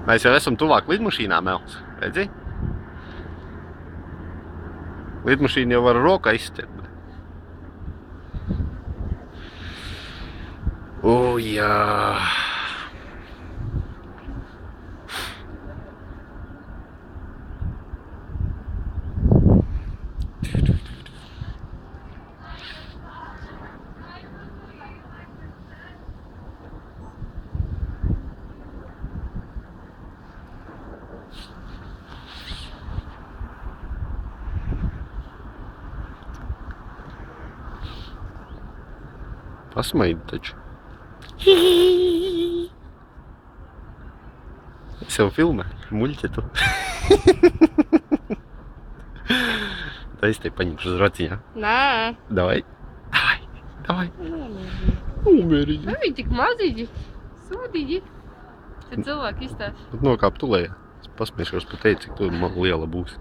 Mēs jau esam tuvāk lidmašīnām, Mels. Redzi? Lidmašīna jau var rokā izstiet. Jā. Pasmaidi taču. Es jau filmē, muļķi tu. Tā es te paņemšu uz rociņā. Nē. Davai. Umērīgi. Vai viņi tik maziņi, sūdīgi? Tad cilvēki izstāst. Nokāp tulējā. Es pasmiešos pa teicu, cik tu liela būs.